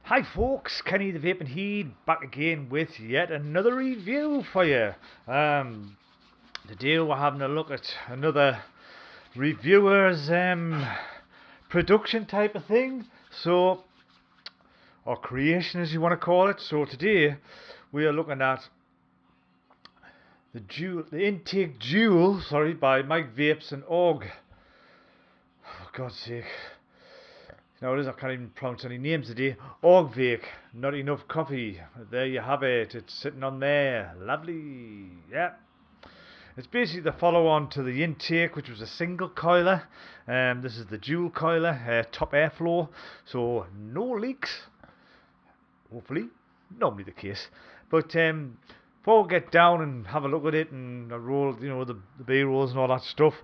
Hi folks, Kenny the Vaping Heed back again with yet another review for you. Today we're having a look at another reviewer's production type of thing, or creation as you want to call it. So today we are looking at the Intake Dual, by Mikevapes and Aug. For God's sake. Nowadays I can't even pronounce any names today. Augvape, not enough coffee. There you have it. It's sitting on there. Lovely. Yeah. It's basically the follow-on to the Intake, which was a single coiler. This is the dual coiler, top airflow, so no leaks. Hopefully, normally the case. But before we get down and have a look at it and roll, the B-rolls and all that stuff,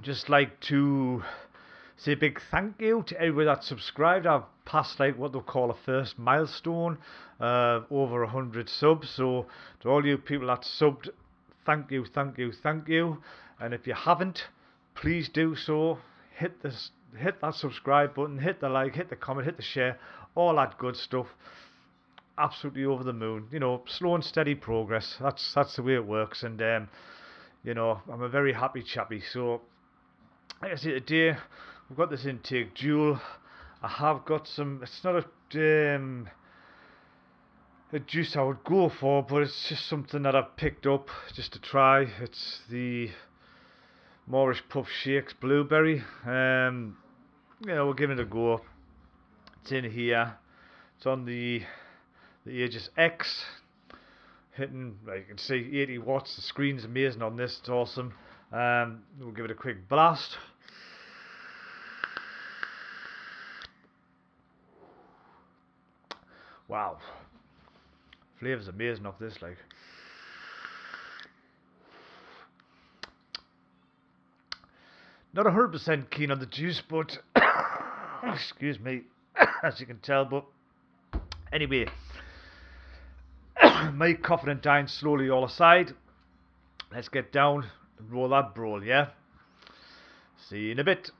just like to say a big thank you to everybody that subscribed. I've passed what they'll call a first milestone, over 100 subs. So to all you people that subbed, thank you. And if you haven't, please do so. Hit that subscribe button, hit the like, hit the comment, hit the share, all that good stuff. Absolutely over the moon. Slow and steady progress. That's the way it works. And I'm a very happy chappy. So like I say, today we've got this Intake Dual. I have got some, it's not a juice I would go for, but it's just something that I've picked up just to try. It's the Moorish Puff Shakes Blueberry. We'll give it a go. It's in here. It's on the Aegis X. Hitting, like you can see, 80 watts. The screen's amazing on this. It's awesome. We'll give it a quick blast. Wow, flavor's amazing off this. Not 100% keen on the juice, but excuse me, as you can tell. But anyway, my confident dying slowly all aside. Let's get down and roll that brawl, yeah? See you in a bit.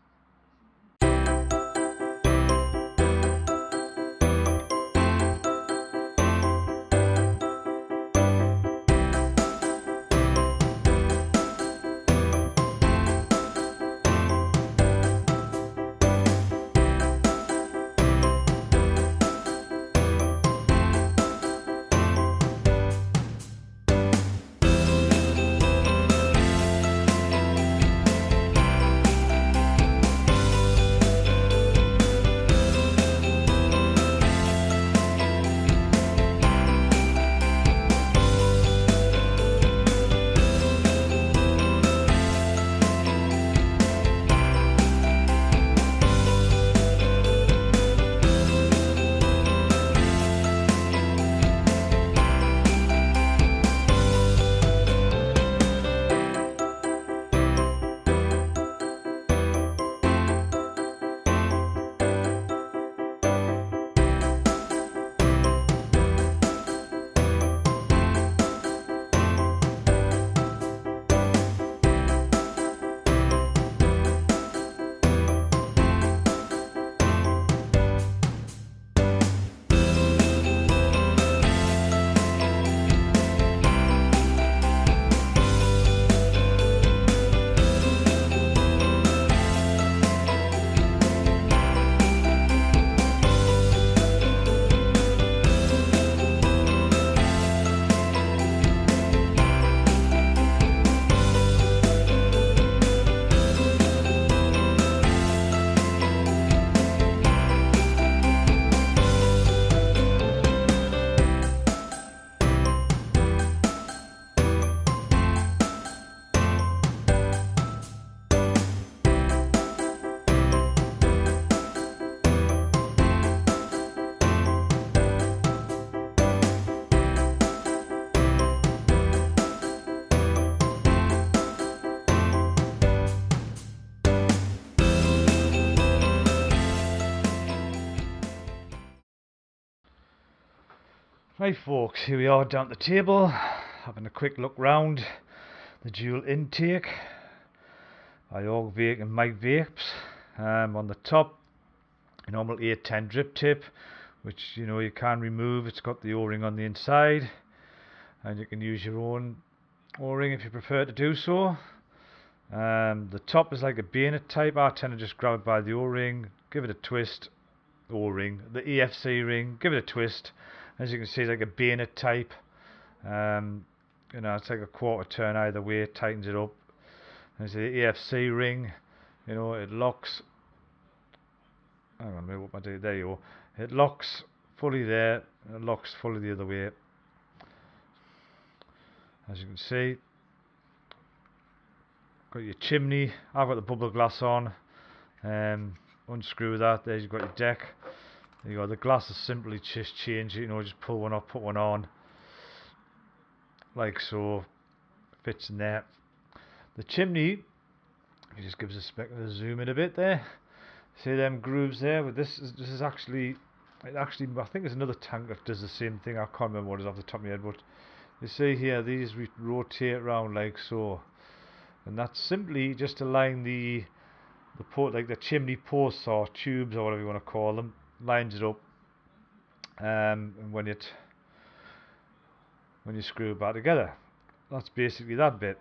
Right folks, here we are down at the table, having a quick look round the dual intake by Augvape and Mikevapes. On the top a normal 810 drip tip, which you can remove. It's got the O-ring on the inside, and you can use your own O-ring if you prefer to do so. The top is like a bayonet type. I tend to just grab it by the O-ring, give it a twist. O-ring, the EFC ring, give it a twist. As you can see, it's like a bayonet type. It's like a quarter turn either way. It tightens it up. And the EFC ring, it locks. Hang on a minute, what am I doing? There you go. It locks fully there. It locks fully the other way. As you can see, got your chimney. I've got the bubble glass on. Unscrew that. There you've got your deck. There you go. The glass is simply just change it. Just pull one off, put one on, like so. Fits in there. The chimney, it just gives a zoom in a bit there. See them grooves there? But this is actually, I think there's another tank that does the same thing. I can't remember what it is off the top of my head, but you see here, these rotate around like so, and that's simply just to line the port, like the chimney posts or tubes or whatever you want to call them, lines it up. And when you screw it back together, that's basically that bit.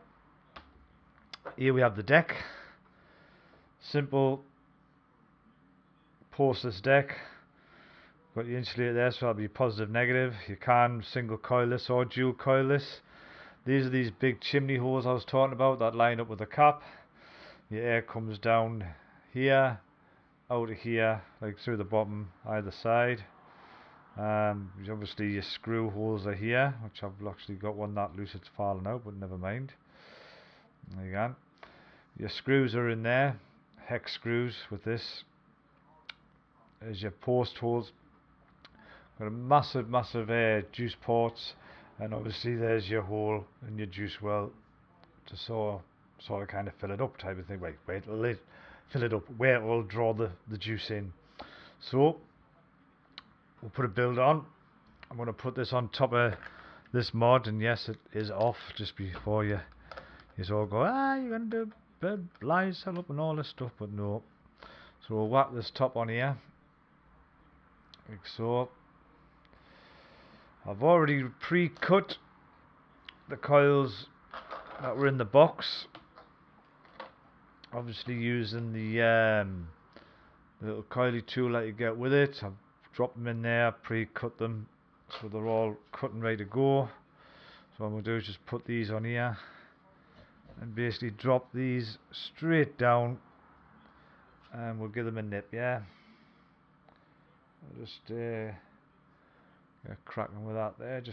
Here we have the deck. Simple postless deck. Got the insulator there, so that'll be positive, negative. You can single coil this or dual coil this. These are these big chimney holes I was talking about that line up with the cap. Your air comes down here, out of here, like through the bottom either side. Obviously your screw holes are here, which I've actually got one that loose, it's fallen out, but never mind. There you go. Your screws are in there, hex screws with this. There's your post holes. Got a massive juice ports, and obviously there's your hole in your juice well to sort of kind of fill it up type of thing. Wait, fill it up where it will draw the juice in. So we'll put a build on. I'm going to put this on top of this mod, and yes, it is off just before you all go, you're going to do blind setup and all this stuff, but no. So we'll whack this top on here, like so. I've already pre-cut the coils that were in the box, obviously using the little coily tool that you get with it. I've dropped them in there, pre-cut them, so they're all cut and ready to go. So what I'm going to do is just put these on here and basically drop these straight down, and we'll give them a nip. Yeah, I'll just get cracking with that there.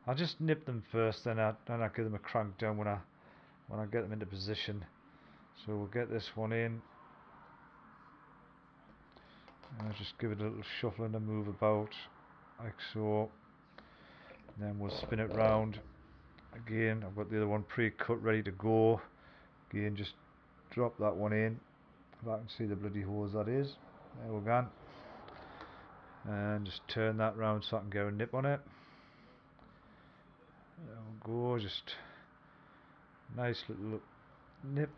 I'll just nip them first, then I give them a crank down when I get them into position. So we'll get this one in, and I'll just give it a little shuffle and a move about, like so. And then we'll spin it round. Again, I've got the other one pre-cut, ready to go. Again, just drop that one in. If I can see the bloody hose that is. There we go. And just turn that round so I can get a nip on it. There we go, just nice little nip.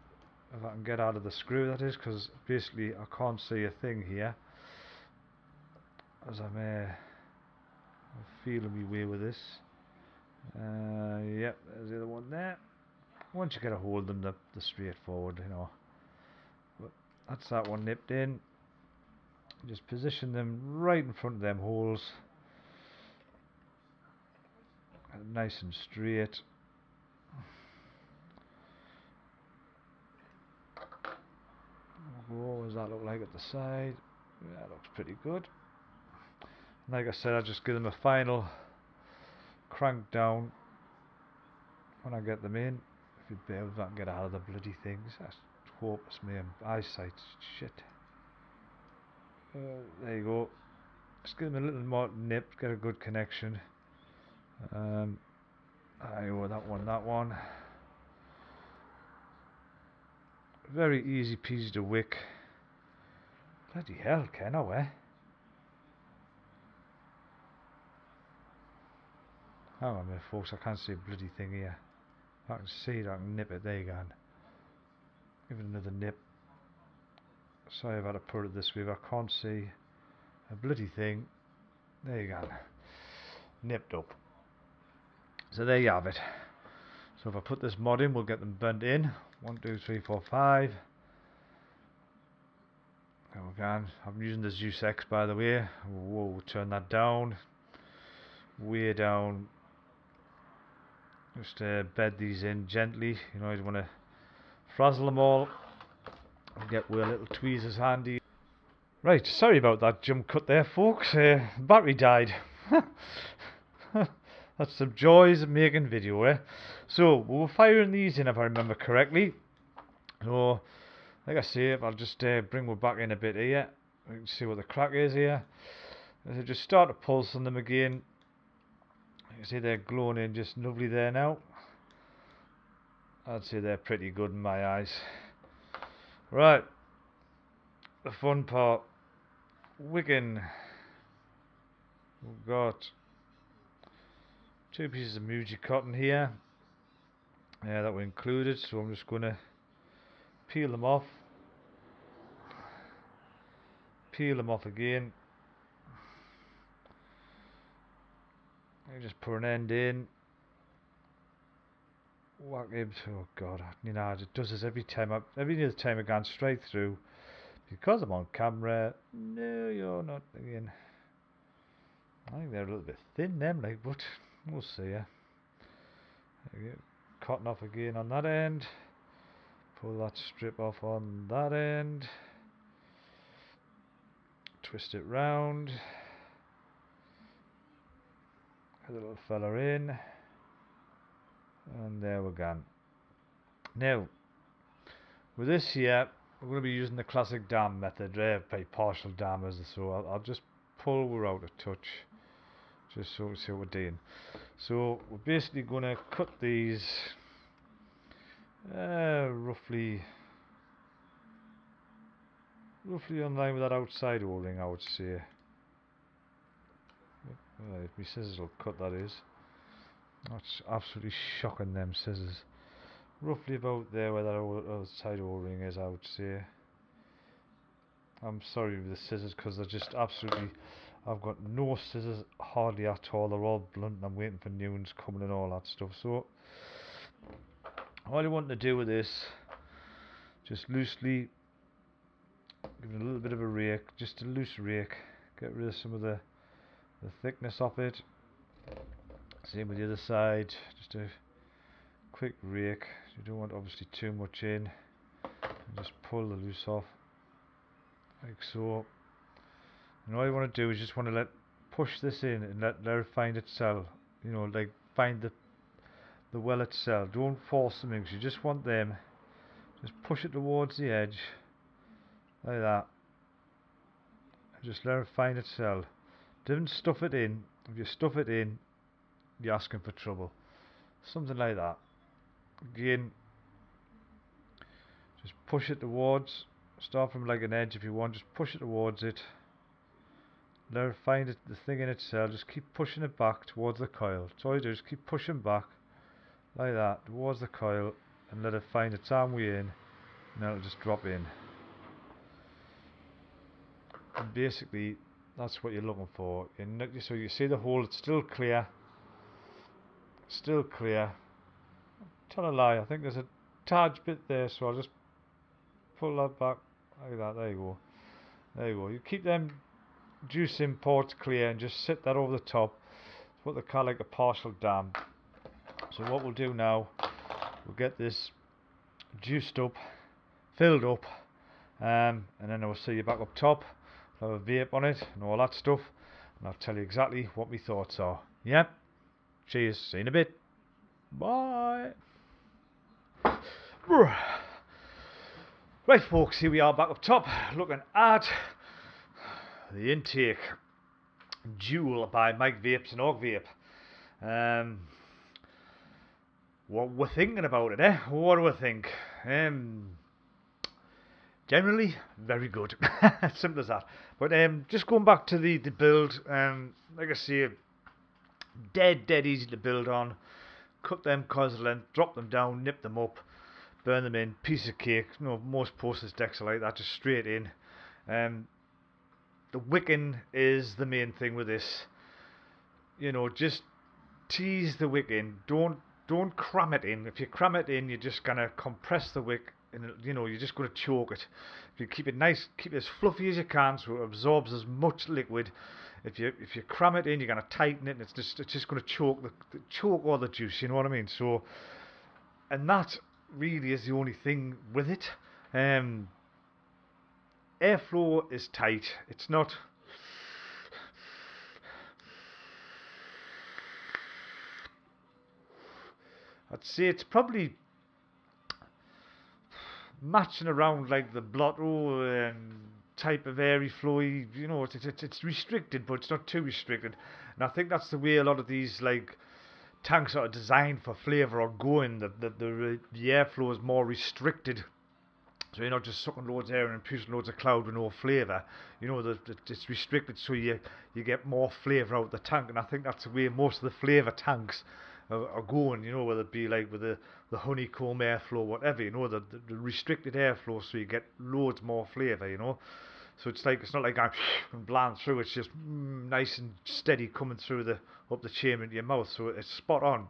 If I can get out of the screw, that is, because basically I can't see a thing here as I'm feeling my way with this. Yep, there's the other one there. Once you get a hold of them, they're straightforward, But that's that one nipped in. Just position them right in front of them holes, nice and straight. What does that look like at the side? Yeah, that looks pretty good. Like I said, I just give them a final crank down when I get them in. If you'd be able to get out of the bloody things, that's hopeless, my eyesight, shit. There you go. Just give them a little more nip, get a good connection. That one. Very easy peasy to wick. Bloody hell, Ken, eh? Hang on a minute, folks, I can't see a bloody thing here. If I can see it, I can nip it. There you go. Give it another nip. Sorry I've had to put it this way, but I can't see a bloody thing. There you go. Nipped up. So there you have it. So if I put this mod in, we'll get them burnt in. 1, 2, 3, 4, 5. There we go. I'm using the Zeus X, by the way. Whoa, turn that down. Way down. Just bed these in gently. You know, you want to frazzle them all. And get with little tweezers handy. Right, sorry about that jump cut there, folks. Battery died. That's some joys of making video, eh? So, we were firing these in, if I remember correctly. So, like I say, I'll just bring one back in a bit here. We can see what the crack is here. So just start to pulse on them again. You can see they're glowing in just lovely there now. I'd say they're pretty good in my eyes. Right, the fun part. Wicking. We've got 2 pieces of Muji cotton here. Yeah, that were included, so I'm just going to peel them off. Peel them off again. I just put an end in. Whack it. Oh god, you know, it does this every other time I go straight through. Because I'm on camera. No, you're not again. I think they're a little bit thin, them, like, but we'll see. Yeah. Cotton off again on that end. Pull that strip off on that end. Twist it round. Get the little fella in. And there we go. Now, with this here, we're going to be using the classic dam method, by partial dammers, so I'll just pull her out a touch, just so we see what we're doing. So we're basically going to cut these roughly in line with that outside O-ring, I would say. If my scissors will cut, that is. That's absolutely shocking, them scissors. Roughly about there where that outside O-ring is, I would say. I'm sorry with the scissors because they're just absolutely... I've got no scissors hardly at all. They're all blunt and I'm waiting for new ones coming and all that stuff. So all you want to do with this, just loosely give it a little bit of a rake, just a loose rake. Get rid of some of the thickness of it. Same with the other side. Just a quick rake. You don't want obviously too much in. And just pull the loose off, like so. And all you want to do is just want to push this in and let it find itself. You know, like find the well itself. Don't force them in, because you just want them. Just push it towards the edge, like that. And just let it find itself. Don't stuff it in. If you stuff it in, you're asking for trouble. Something like that. Again, just push it towards. Start from like an edge if you want. Just push it towards it. Let it find the thing in itself. Just keep pushing it back towards the coil. That's all you do. Just keep pushing back like that towards the coil and let it find its own way in, and then it'll just drop in. And basically, that's what you're looking for. So you see the hole, it's still clear. Still clear. Tell a lie, I think there's a tad bit there, so I'll just pull that back like that. There you go. There you go. You keep them juice imports clear and just sit that over the top. It's what they call like a partial dam. So what we'll do now, we'll get this juiced up, filled up, and then I'll see you back up top. I'll have a vape on it and all that stuff, and I'll tell you exactly what my thoughts are. Yep. Cheers. See you in a bit. Bye. Right, folks, here we are back up top, looking at the intake Dual by Mikevapes and augvape. What we're thinking about it, eh? What do we think? Generally, very good. Simple as that. But just going back to the build, like I say, dead easy to build on. Cut them coils of length, drop them down, nip them up, burn them in, piece of cake. You know, most postage decks are like that, just straight in. The wicking is the main thing with this. You know, just tease the wick in. Don't cram it in. If you cram it in, you're just gonna compress the wick, and you know you're just gonna choke it. If you keep it nice, keep it as fluffy as you can, so it absorbs as much liquid. If you cram it in, you're gonna tighten it, and it's just gonna choke choke all the juice. You know what I mean? So, and that really is the only thing with it. Airflow is tight. It's not. I'd say it's probably matching around like the blotto type of airy flowy. You know, it's restricted, but it's not too restricted. And I think that's the way a lot of these like tanks are designed for flavour are going. The airflow is more restricted. So you're not just sucking loads of air and producing loads of cloud with no flavour. You know, it's restricted so you get more flavour out of the tank. And I think that's the way most of the flavour tanks are going. You know, whether it be like with the honeycomb airflow, whatever. You know, the restricted airflow, so you get loads more flavour. You know, so it's not like I'm blowing through. It's just nice and steady coming through up the chamber into your mouth. So it's spot on.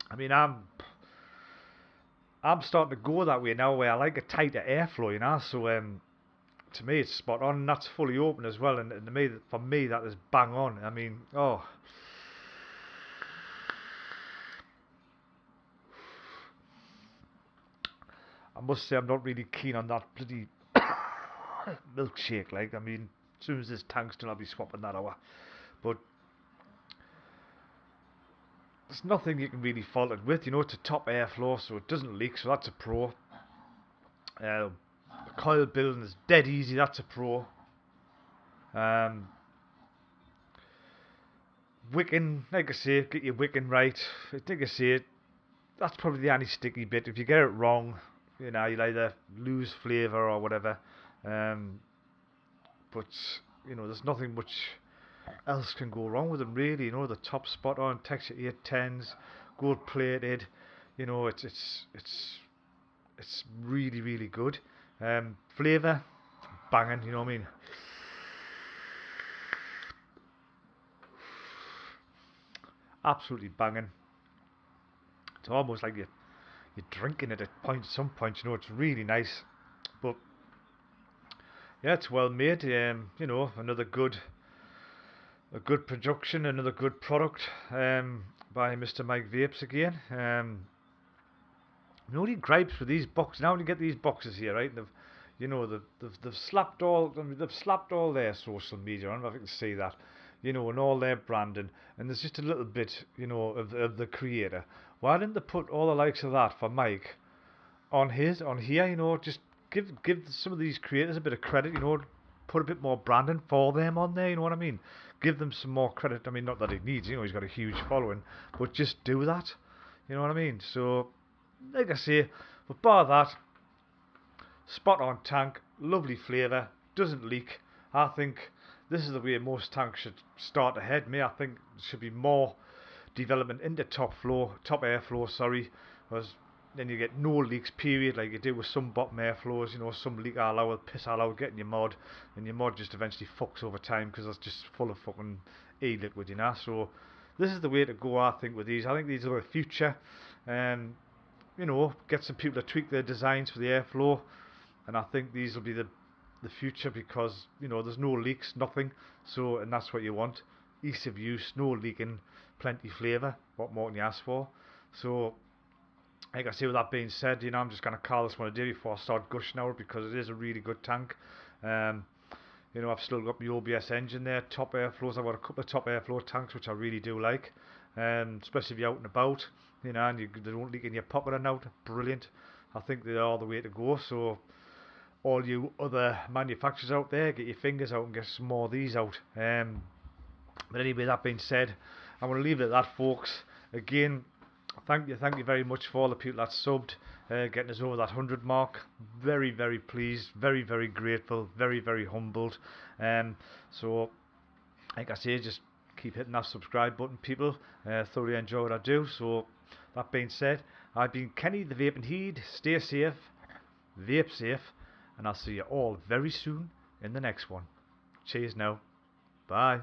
I mean, I'm starting to go that way now, where I like a tighter airflow, you know. So to me, it's spot on. And that's fully open as well, and to me, for me, that is bang on. I mean, oh, I must say, I'm not really keen on that bloody milkshake. Like, I mean, as soon as this tank's done, I'll be swapping that over. But there's nothing you can really fault it with. You know, it's a top airflow, so it doesn't leak. So that's a pro. The coil building is dead easy. That's a pro. Wicking, like I say, get your wicking right. Like I say, that's probably the anti-sticky bit. If you get it wrong, you know, you'll either lose flavour or whatever. But you know, there's nothing much else can go wrong with them really. You know, the top spot on, texture 810s, gold plated. You know, it's really really good. Flavour, banging. You know what I mean? Absolutely banging. It's almost like you're drinking it at some points. You know, it's really nice. But yeah, it's well made. You know, a good production, another good product by Mr. Mikevapes again. The only gripes with these boxes now, when you get these boxes here, right? They've slapped all. I mean, they've slapped all their social media on. I don't know if you can see that, you know, and all their branding. And there's just a little bit, you know, of the creator. Why didn't they put all the likes of that for Mike on here? You know, just give some of these creators a bit of credit. You know, put a bit more branding for them on there. You know what I mean? Give them some more credit. I mean, not that he needs. You know, he's got a huge following, but just do that. You know what I mean? So, like I say, but bar that, spot on tank, lovely flavour, doesn't leak. I think this is the way most tanks should start ahead. I think there should be more development into top airflow, sorry, because then you get no leaks period, like you do with some bottom airflows. You know, some leak all out, piss all out, getting your mod, and your mod just eventually fucks over time because it's just full of fucking e-liquid, you know. So this is the way to go, I think, with these. I think these are the future. You know, get some people to tweak their designs for the airflow, and I think these will be the future, because you know there's no leaks, nothing. So, and that's what you want: ease of use, no leaking, plenty flavour. What more can you ask for? So, like I say, with that being said, you know, I'm just gonna call this one a day before I start gushing out, because it is a really good tank. You know, I've still got my OBS engine there, top airflows. I've got a couple of top airflow tanks which I really do like, especially if you're out and about, you know, and they don't leak in your pocket and out. Brilliant. I think they are the way to go. So all you other manufacturers out there, get your fingers out and get some more of these out. But anyway, that being said, I'm going to leave it at that, folks. Again, thank you very much for all the people that subbed, getting us over that 100 mark. Very, very pleased, very, very grateful, very, very humbled. So, like I say, just keep hitting that subscribe button, people. Thoroughly enjoy what I do. So, that being said, I've been Kenny the Vaping Heed. Stay safe, vape safe, and I'll see you all very soon in the next one. Cheers now. Bye.